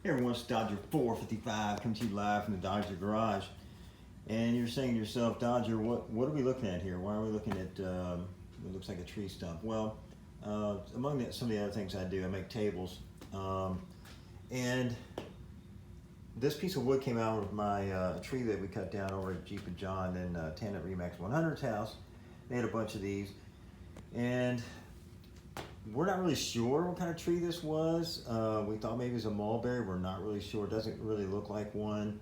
Everyone's Dodger 455 comes to you live from the Dodger garage. And you're saying to yourself, Dodger, what are we looking at here? Why are we looking at what looks like a tree stump? Well, among some of the other things I do, I make tables. And this piece of wood came out of my tree that we cut down over at Jeep and John in Tandem Remax 100's house. They had a bunch of these. And we're not really sure what kind of tree this was. We thought maybe it was a mulberry. We're not really sure. It doesn't really look like one.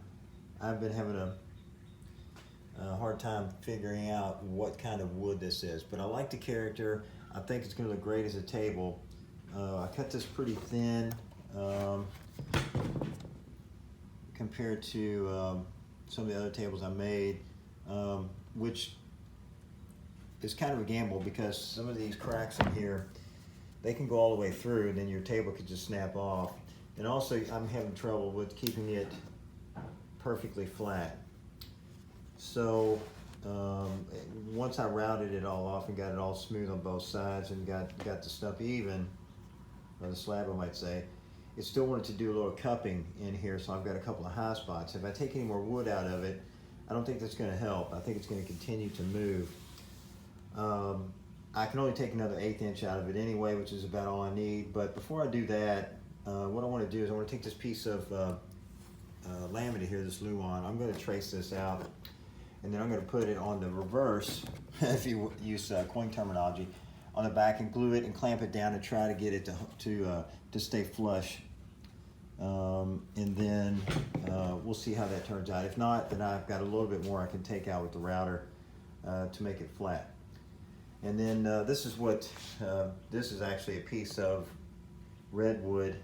I've been having a hard time figuring out what kind of wood this is, but I like the character. I think it's going to look great as a table. I cut this pretty thin compared to some of the other tables I made, which is kind of a gamble because some of these cracks in here, they can go all the way through and then your table could just snap off. And also I'm having trouble with keeping it perfectly flat. So once I routed it all off and got it all smooth on both sides and got the stump even, or the slab I might say, it still wanted to do a little cupping in here, so I've got a couple of high spots. If I take any more wood out of it, I don't think that's going to help. I think it's going to continue to move. I can only take another 1/8 inch out of it anyway, which is about all I need. But before I do that, what I want to do is I want to take this piece of laminate here, this Luan. I'm going to trace this out, and then I'm going to put it on the reverse, if you use coin terminology, on the back and glue it and clamp it down and try to get it to stay flush. And then we'll see how that turns out. If not, then I've got a little bit more I can take out with the router to make it flat. And then this is what, this is actually a piece of redwood,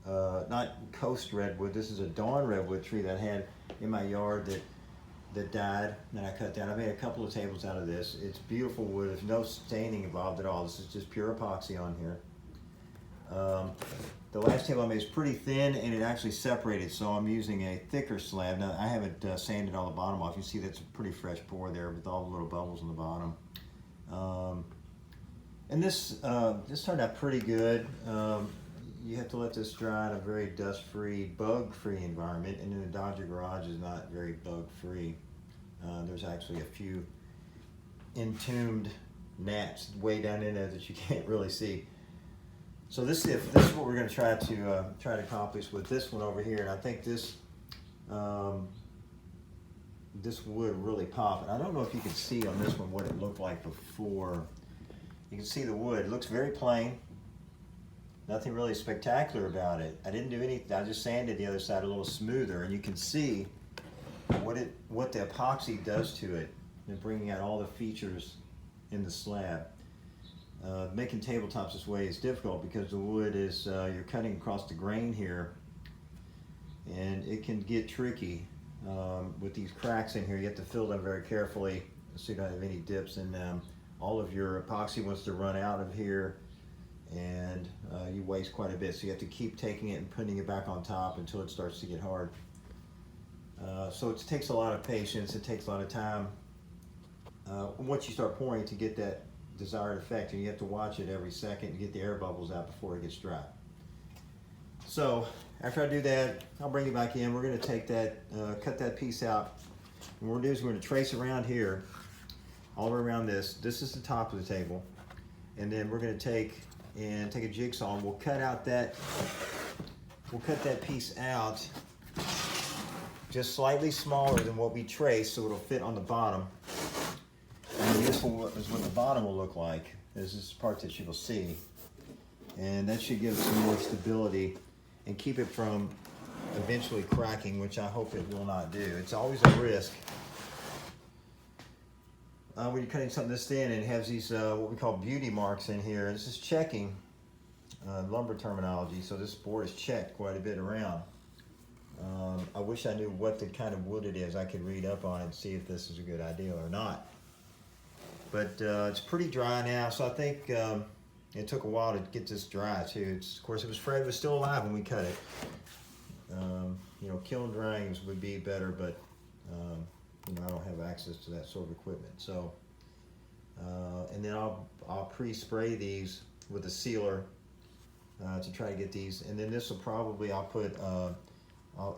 not coast redwood. This is a dawn redwood tree that I had in my yard that died, and I cut down. I made a couple of tables out of this. It's beautiful wood. There's no staining involved at all. This is just pure epoxy on here. The last table I made is pretty thin, and it actually separated, so I'm using a thicker slab. Now, I haven't sanded all the bottom off. You see that's a pretty fresh pour there with all the little bubbles on the bottom. And this turned out pretty good. You have to let this dry in a very dust-free, bug-free environment, and in the Dodger garage is not very bug-free. There's actually a few entombed gnats way down in there that you can't really see. So this is what we're going to try to accomplish with this one over here, and I think this this would really pop. And I don't know if you can see on this one what it looked like before. You can see the wood. It looks very plain. Nothing really spectacular about it. I didn't do anything. I just sanded the other side a little smoother, and you can see what the epoxy does to it and bringing out all the features in the slab. Making tabletops this way is difficult because the wood is, you're cutting across the grain here, and it can get tricky with these cracks in here. You have to fill them very carefully so you don't have any dips in them. All of your epoxy wants to run out of here, and you waste quite a bit, so you have to keep taking it and putting it back on top until it starts to get hard. So it takes a lot of patience, it takes a lot of time once you start pouring to get that desired effect, and you have to watch it every second and get the air bubbles out before it gets dry. So after I do that, I'll bring it back in. We're going to take that, cut that piece out, and what we're going to do is we're going to trace around here, all the way around this. This is the top of the table, and then we're going to take a jigsaw, and we'll cut that piece out just slightly smaller than what we traced, so it'll fit on the bottom. And this is what the bottom will look like. This is the part that you will see, and that should give it some more stability and keep it from eventually cracking, which I hope it will not do. It's always a risk when you're cutting something this thin and it has these what we call beauty marks in here. This is checking, lumber terminology, so this board is checked quite a bit around. I wish I knew what the kind of wood it is. I could read up on it and see if this is a good idea or not. But it's pretty dry now, so I think it took a while to get this dry too. Of course, it was still alive when we cut it. You know, kiln drying would be better, but you know, I don't have access to that sort of equipment. So, and then I'll pre-spray these with a sealer to try to get these. And then this will probably,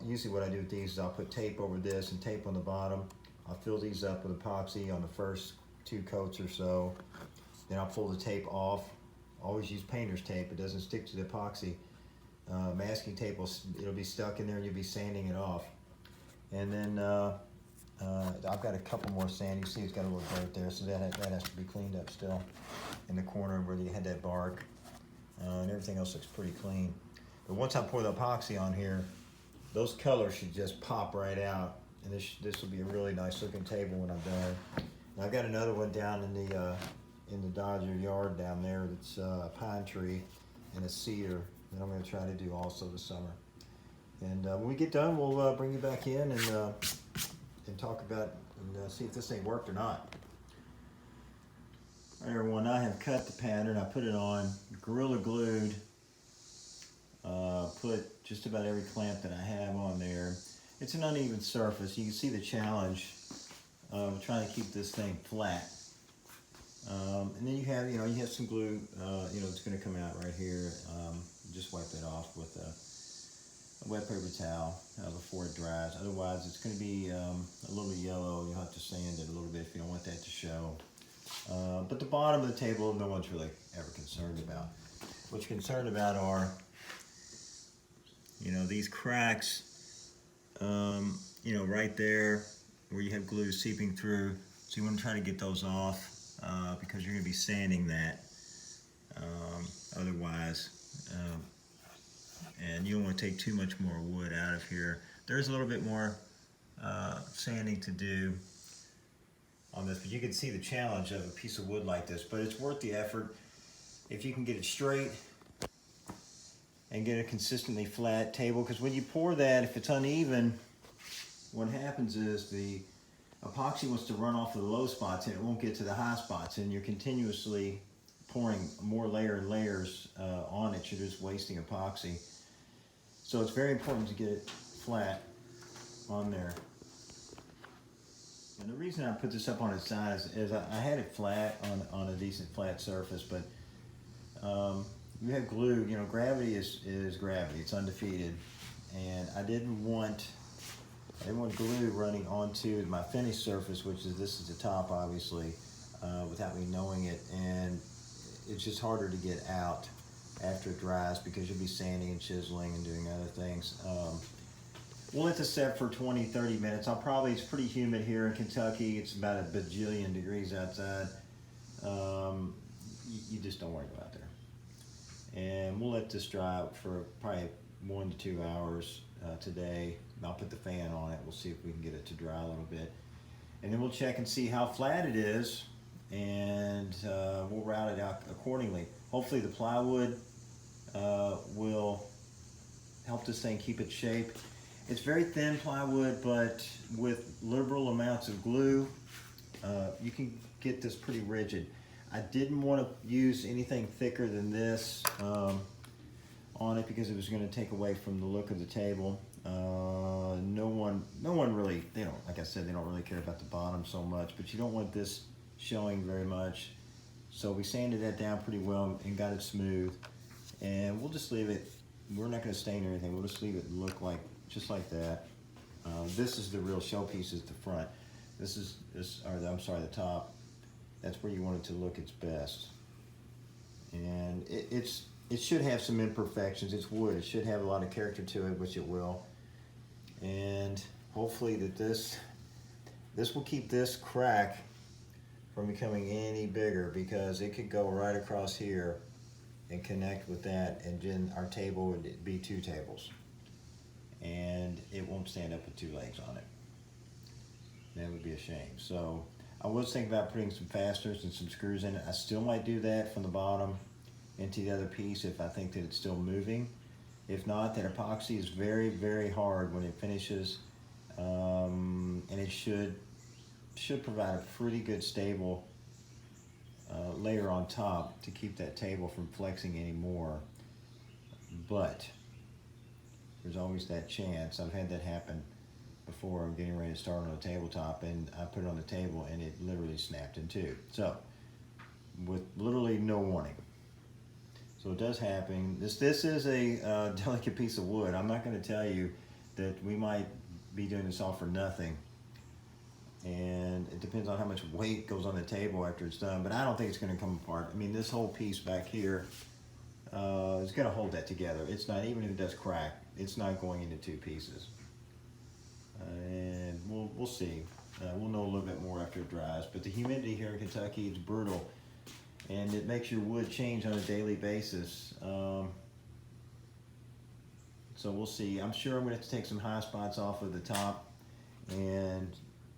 usually what I do with these is I'll put tape over this and tape on the bottom. I'll fill these up with epoxy on the first 2 coats or so. Then I'll pull the tape off. Always use painter's tape, it doesn't stick to the epoxy. Masking tape, it'll be stuck in there and you'll be sanding it off. And then I've got a couple more sand. You see it's got a little dirt there, so that has to be cleaned up still in the corner where you had that bark. And everything else looks pretty clean. But once I pour the epoxy on here, those colors should just pop right out. And this will be a really nice looking table when I'm done. And I've got another one down in the Dodger yard down there that's a pine tree and a cedar that I'm going to try to do also this summer. And when we get done, we'll bring you back in and talk about and see if this thing worked or not. All right, everyone, I have cut the pattern. I put it on, Gorilla Glued, put just about every clamp that I have on there. It's an uneven surface. You can see the challenge of trying to keep this thing flat. And then you have some glue, it's going to come out right here. Just wipe it off with a wet paper towel before it dries. Otherwise, it's going to be a little yellow. You'll have to sand it a little bit if you don't want that to show. But the bottom of the table, no one's really ever concerned about. What you're concerned about are, these cracks, right there where you have glue seeping through. So you want to try to get those off because you're going to be sanding that otherwise. And you don't want to take too much more wood out of here. There's a little bit more sanding to do on this, but you can see the challenge of a piece of wood like this, but it's worth the effort. If you can get it straight and get a consistently flat table, because when you pour that, if it's uneven, what happens is the epoxy wants to run off of the low spots and it won't get to the high spots, and you're continuously pouring more layers on it. You're just wasting epoxy. So it's very important to get it flat on there. And the reason I put this up on its side is I had it flat on a decent flat surface, but you have glue, gravity is gravity, it's undefeated. And I didn't want glue running onto my finished surface, this is the top obviously, without me knowing it. And it's just harder to get out after it dries because you'll be sanding and chiseling and doing other things. We'll let this set for 20-30 minutes. It's pretty humid here in Kentucky. It's about a bajillion degrees outside. You just don't want to go out there. And we'll let this dry out for probably 1 to 2 hours today. I'll put the fan on it. We'll see if we can get it to dry a little bit. And then we'll check and see how flat it is, and we'll route it out accordingly. Hopefully the plywood will help this thing keep its shape. It's very thin plywood, but with liberal amounts of glue, you can get this pretty rigid. I didn't want to use anything thicker than this on it because it was going to take away from the look of the table. No one really, like I said, they don't really care about the bottom so much, but you don't want this showing very much. So we sanded that down pretty well and got it smooth, and we'll just leave it. We're not going to stain or anything. We'll just leave it look like just like that. This is the real showpiece, is the front. The top. That's where you want it to look its best. And it should have some imperfections. It's wood. It should have a lot of character to it, which it will. And hopefully that this will keep this crack from becoming any bigger, because it could go right across here and connect with that, and then our table would be 2 tables. And it won't stand up with 2 legs on it. That would be a shame. So I was thinking about putting some fasteners and some screws in it. I still might do that from the bottom into the other piece if I think that it's still moving. If not, that epoxy is very, very hard when it finishes, and it should provide a pretty good stable layer on top to keep that table from flexing anymore. But there's always that chance. I've had that happen before. I'm getting ready to start on a tabletop, and I put it on the table and it literally snapped in 2. So with literally no warning. So it does happen. This is a delicate piece of wood. I'm not going to tell you that we might be doing this all for nothing. And it depends on how much weight goes on the table after it's done, but I don't think it's going to come apart. I mean, this whole piece back here is going to hold that together. It's not, even if it does crack, it's not going into two pieces. And we'll see. We'll know a little bit more after it dries. But the humidity here in Kentucky is brutal, and it makes your wood change on a daily basis. So we'll see. I'm sure I'm going to have to take some high spots off of the top, and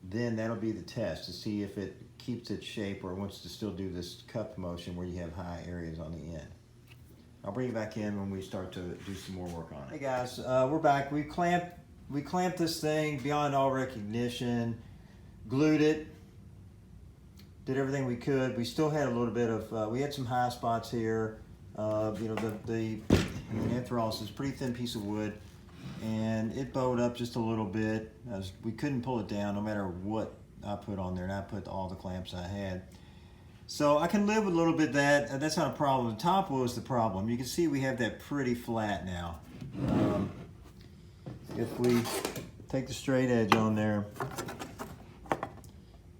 then that'll be the test to see if it keeps its shape or wants to still do this cup motion where you have high areas on the end. I'll bring you back in when we start to do some more work on it. Hey guys, we're back. We clamped this thing beyond all recognition, glued it, did everything we could. We still had a little bit of, we had some high spots here. You know, the anthralis is a pretty thin piece of wood, and it bowed up just a little bit. We couldn't pull it down no matter what I put on there, and I put all the clamps I had. So I can live with a little bit of that. That's not a problem. The top was the problem. You can see we have that pretty flat now. If we take the straight edge on there,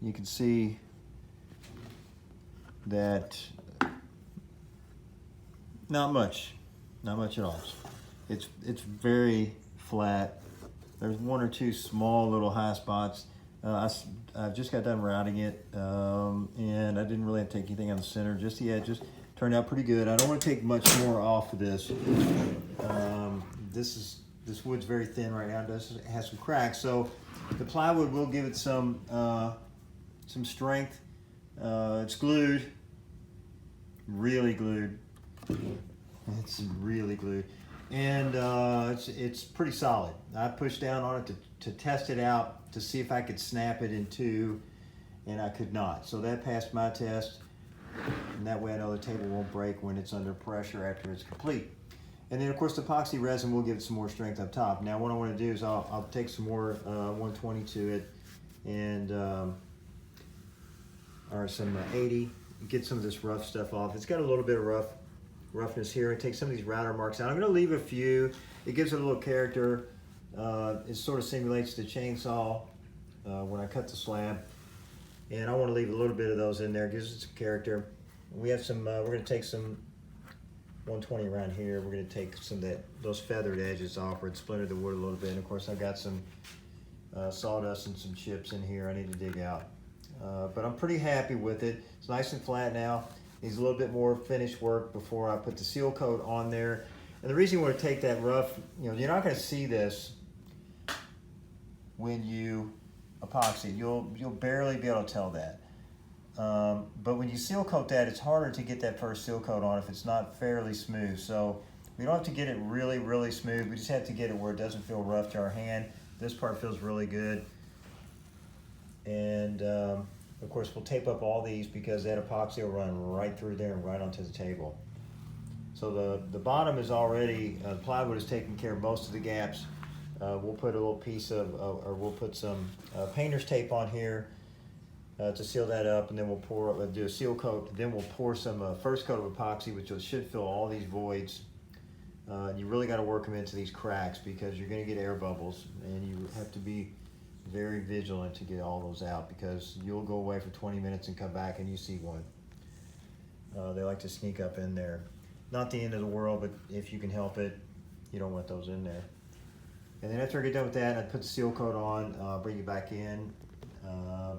you can see that not much at all. It's very flat. There's one or two small little high spots. I just got done routing it, and I didn't really have to take anything on the center, just the edges. Turned out pretty good. I don't want to take much more off of this. This wood's very thin right now. It has some cracks, so the plywood will give it some strength. It's glued, really glued. It's really glued, and it's pretty solid. I pushed down on it to test it out to see if I could snap it in two, and I could not. So that passed my test, and that way I know the table won't break when it's under pressure after it's complete. And then of course the epoxy resin will give it some more strength up top. Now what I want to do is I'll take some more 120 to it, and or some 80, get some of this rough stuff off. It's got a little bit of roughness here, and take some of these router marks out. I'm going to leave a few. It gives it a little character. It sort of simulates the chainsaw when I cut the slab, and I want to leave a little bit of those in there. It gives it some character. We have some. We're going to take some 120 around here. We're going to take some of those feathered edges off where it splintered the wood a little bit. And of course, I've got some sawdust and some chips in here I need to dig out. But I'm pretty happy with it. It's nice and flat now. Needs a little bit more finish work before I put the seal coat on there. And the reason you want to take that rough, you know, you're not going to see this when you epoxy. You'll barely be able to tell that. But when you seal coat that, it's harder to get that first seal coat on if it's not fairly smooth. So we don't have to get it really, really smooth. We just have to get it where it doesn't feel rough to our hand. This part feels really good. And of course, we'll tape up all these because that epoxy will run right through there and right onto the table. So the bottom is already, plywood is taking care of most of the gaps. We'll put a little piece of, or we'll put some painter's tape on here to seal that up, and then we'll do a seal coat. Then we'll pour some first coat of epoxy, which should fill all these voids. You really got to work them into these cracks because you're going to get air bubbles, and you have to be very vigilant to get all those out because you'll go away for 20 minutes and come back and you see one. They like to sneak up in there. Not the end of the world, but if you can help it, you don't want those in there. And then after I get done with that, I put the seal coat on, bring it back in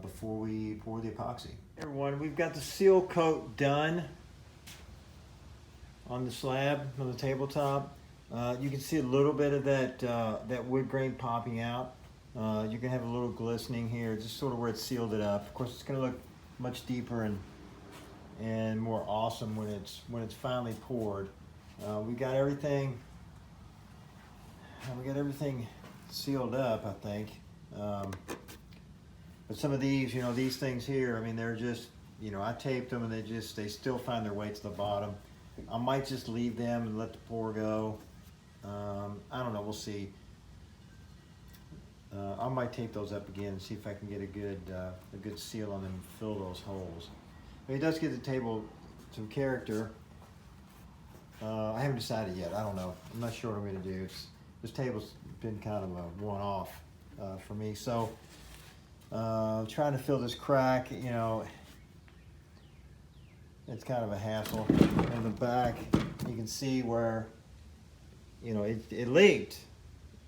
before we pour the epoxy. Hey everyone, we've got the seal coat done on the slab, on the tabletop. You can see a little bit of that wood grain popping out. You can have a little glistening here, just sort of where it sealed it up. Of course, it's going to look much deeper and more awesome when it's finally poured. We got everything sealed up, I think. But some of these, you know, these things here, I mean, they're just, you know, I taped them and they still find their way to the bottom. I might just leave them and let the pour go. I don't know, we'll see. I might tape those up again and see if I can get a good seal on them and fill those holes. But it does give the table some character. I haven't decided yet. I don't know. I'm not sure what I'm going to do. This table's been kind of a one-off for me. So trying to fill this crack, you know, it's kind of a hassle. In the back, you can see where, you know, it leaked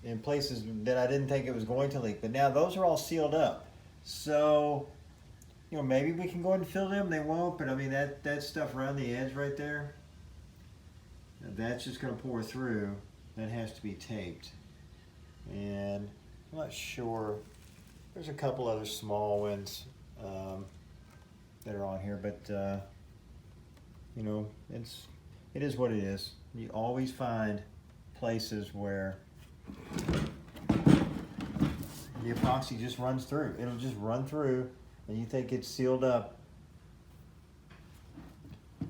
in places that I didn't think it was going to leak. But now those are all sealed up. So, you know, maybe we can go ahead and fill them. They won't, but I mean, that stuff around the edge right there, that's just going to pour through. That has to be taped. And I'm not sure. There's a couple other small ones that are on here, but you know, it is what it is. You always find places where the epoxy just runs through. It'll just run through, and you think it's sealed up,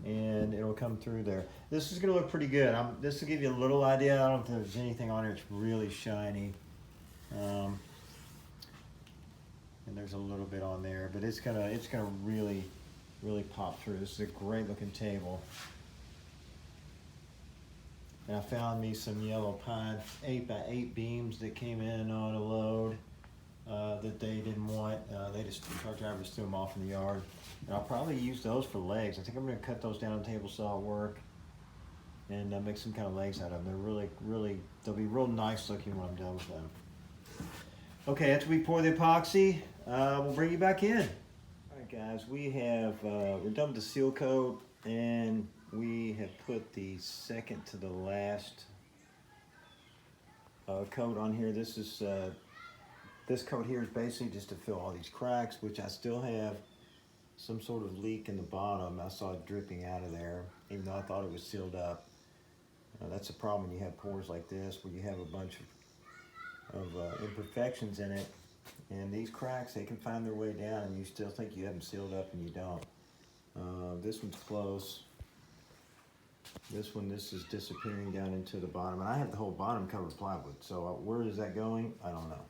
and it'll come through there. This is going to look pretty good. This will give you a little idea. I don't know if there's anything on here. It's really shiny. And there's a little bit on there, but it's gonna really pop through. This is a great looking table. And I found me some yellow pine 8x8 beams that came in on a load that they didn't want. The truck drivers threw them off in the yard. And I'll probably use those for legs. I think I'm gonna cut those down on table saw at work and make some kind of legs out of them. They're really, they'll be real nice looking when I'm done with them. Okay, after we pour the epoxy, we'll bring you back in. All right, guys, we're done with the seal coat, and we have put the second to the last coat on here. This coat here is basically just to fill all these cracks, which I still have some sort of leak in the bottom. I saw it dripping out of there, even though I thought it was sealed up. That's a problem when you have pores like this, where you have a bunch of imperfections in it, and these cracks, they can find their way down, and you still think you have them sealed up, and you don't. This one's close. This is disappearing down into the bottom, and I have the whole bottom covered with plywood, so where is that going? I don't know.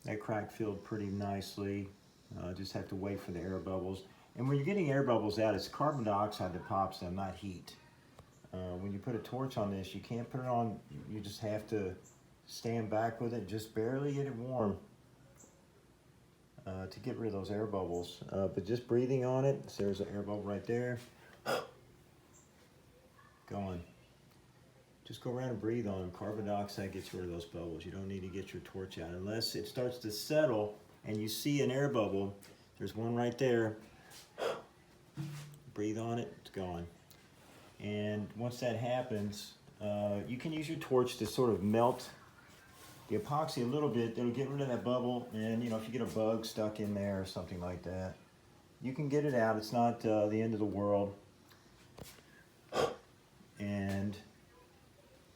That crack filled pretty nicely. Just have to wait for the air bubbles. And when you're getting air bubbles out, it's carbon dioxide that pops them, not heat. When you put a torch on this, you can't put it on, you just have to stand back with it, just barely get it warm to get rid of those air bubbles. But just breathing on it, so there's an air bubble right there. Going. Just go around and breathe on them. Carbon dioxide gets rid of those bubbles. You don't need to get your torch out unless it starts to settle and you see an air bubble. There's one right there. Breathe on it, it's gone. And once that happens, you can use your torch to sort of melt the epoxy a little bit. It'll get rid of that bubble, and you know, if you get a bug stuck in there or something like that, you can get it out. It's not the end of the world. And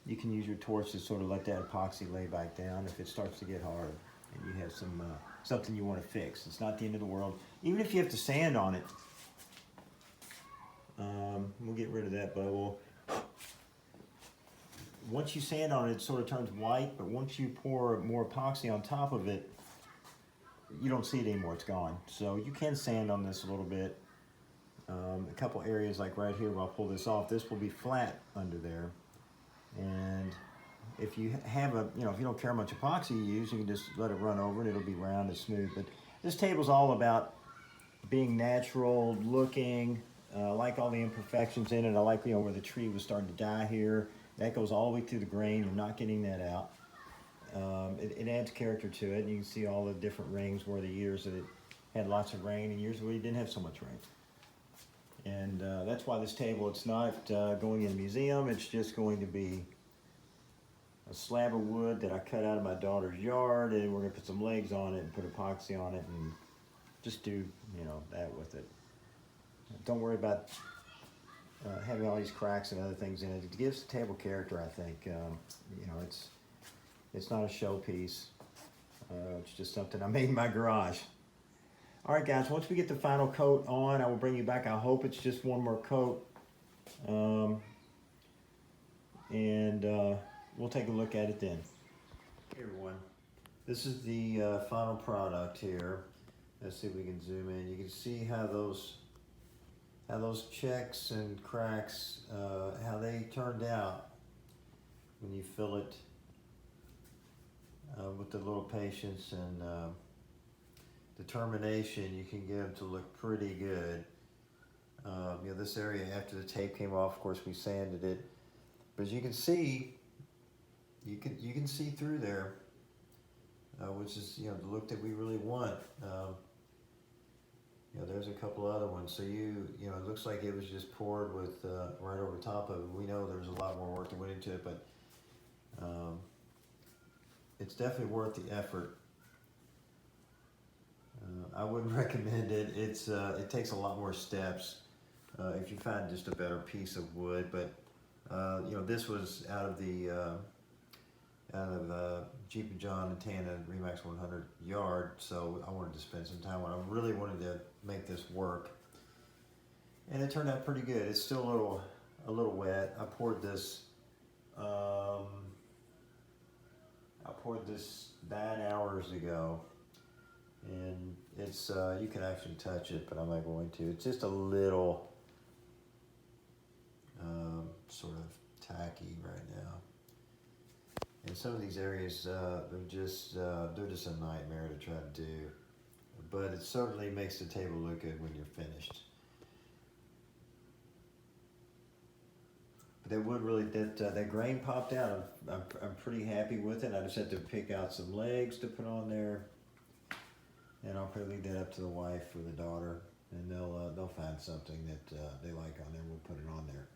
you can use your torch to sort of let that epoxy lay back down if it starts to get hard and you have some something you want to fix. It's not the end of the world. Even if you have to sand on it, we'll get rid of that bubble. Once you sand on it, it sort of turns white, but once you pour more epoxy on top of it, you don't see it anymore, it's gone. So you can sand on this a little bit. A couple areas like right here where I'll pull this off, this will be flat under there. And if you have if you don't care how much epoxy you use, you can just let it run over and it'll be round and smooth. But this table's all about being natural looking. I like all the imperfections in it. I like, where the tree was starting to die here. That goes all the way through the grain. You're not getting that out. It adds character to it. And you can see all the different rings where the years that it had lots of rain and years where it didn't have so much rain. And that's why this table, it's not going in a museum. It's just going to be a slab of wood that I cut out of my daughter's yard, and we're going to put some legs on it and put epoxy on it and just do, that with it. Don't worry about having all these cracks and other things in it. It gives the table character, I think. It's not a showpiece. It's just something I made in my garage. All right, guys, once we get the final coat on, I will bring you back. I hope it's just one more coat. We'll take a look at it then. Hey, everyone. This is the final product here. Let's see if we can zoom in. You can see how those how those checks and cracks, how they turned out when you fill it with a little patience and determination. You can get them to look pretty good. You know, this area after the tape came off, of course, we sanded it, but as you can see, you can see through there, which is, you know, the look that we really want. You know, there's a couple other ones. So you know, it looks like it was just poured with right over top of it. We know there's a lot more work that went into it, but it's definitely worth the effort. I wouldn't recommend it. It takes a lot more steps if you find just a better piece of wood. But you know, this was out of Jeep and John and Tana Remax 100 yard, so I wanted to spend some time on it. I really wanted to make this work, and it turned out pretty good. It's still a little wet. I poured this 9 hours ago, and it's you can actually touch it, but I'm not going to. It's just a little sort of tacky right now. And some of these areas, they're just a nightmare to try to do. But it certainly makes the table look good when you're finished. But that wood really, that grain popped out. I'm pretty happy with it. I just had to pick out some legs to put on there. And I'll probably leave that up to the wife or the daughter. And they'll find something that they like on there. We'll put it on there.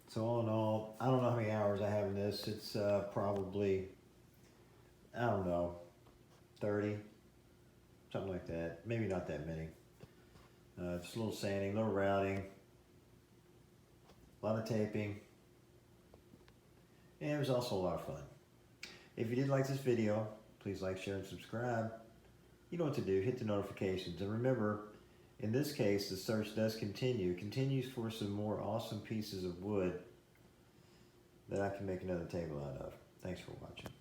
So all in all, I don't know how many hours I have in this. It's probably, I don't know, 30, something like that. Maybe not that many. Just a little sanding, a little routing, a lot of taping, and it was also a lot of fun. If you did like this video, please like, share, and subscribe. You know what to do. Hit the notifications. And remember, in this case, the search does continue. It continues for some more awesome pieces of wood that I can make another table out of. Thanks for watching.